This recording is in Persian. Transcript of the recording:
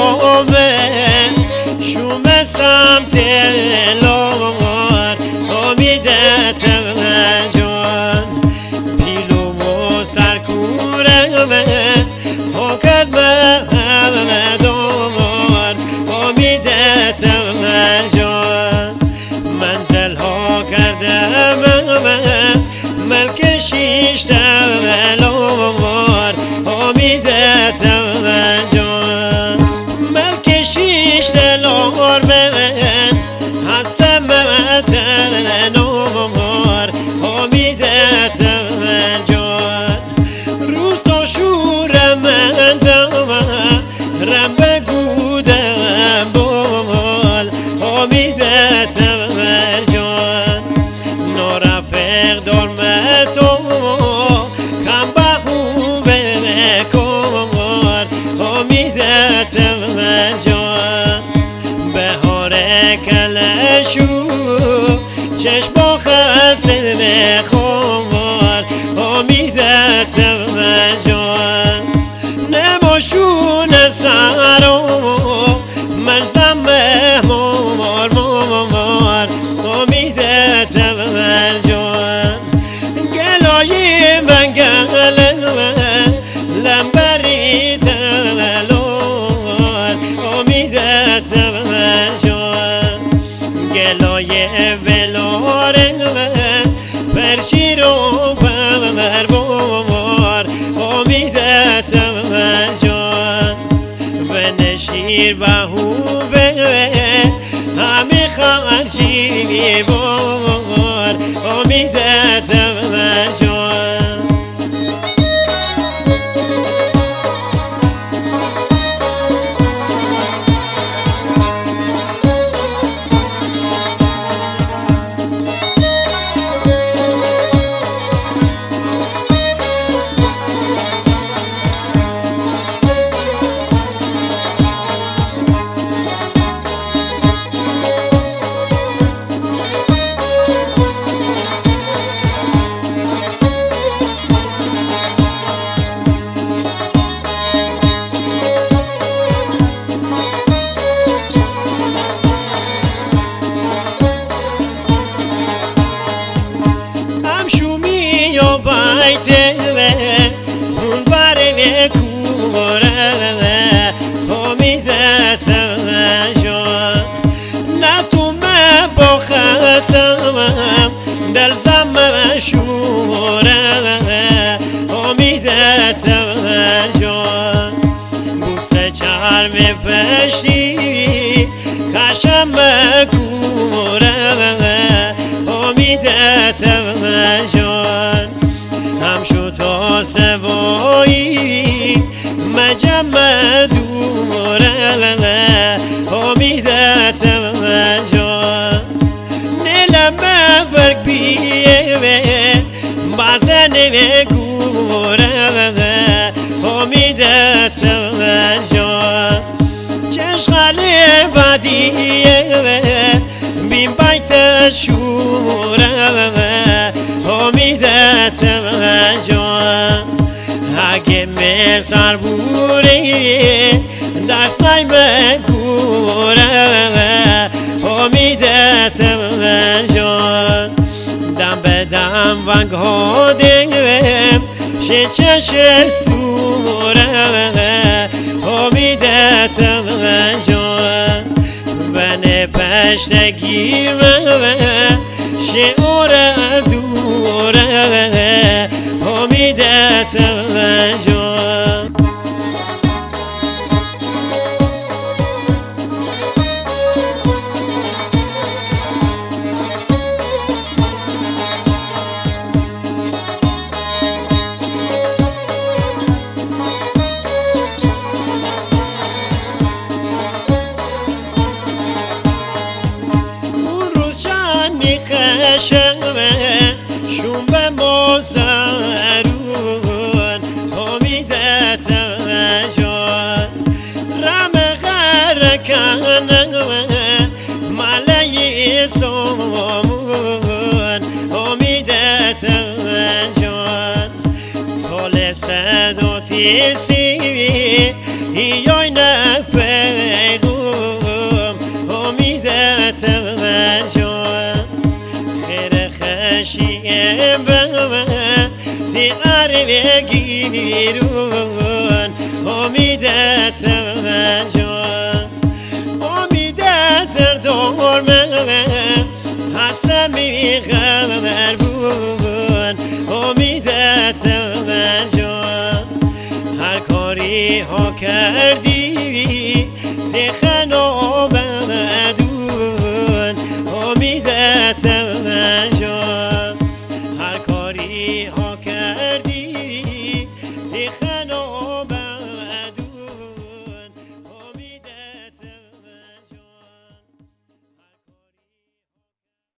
آمد شوم سمت لار امیدت جان پیلو و سرکورم حکت مهدان امیدت جان منزل ها کردم ملک شیشتم لار امیدت جان ملک شیشتلار من هستم نمار امیدت جان روز تا شور من دم رم بگودم بال امیدت جان نارفق دارم تو کم بخوبه کار امیدت جان بهار کلشو چشم خسته بخوار امیدت جان نماشون سرو ملزم مار امیدت جان گلای من گلم برید لار امیدت جان گلای ولار پرشیر و پربار امیدت جان و نشیر بهوه همه خرجی بار امیدت جان اون باره کوره امیدت جان نه تو با خسمم دل زم شوره امیدت جان بوسه چرم پشتی کشم کوره امیدت جان همشو تا سوایی مجمع دوره امیدت جان نلم فرق بیه بازن گوره امیدت جان چشخل بدیه بین بیت شوره امیدت جان اگه میسر بوری دست نمیگوره امیدت جان دم به دم ونگ ها دیم شچش سوره امیدت جان بنه پشتگیر شعور زوره امیدت جان خشمه شوم به مازرون نگیرون امیدت جان امیدت دارمه حسمی غمر بون امیدت جان هر کاری ها کردی تخنا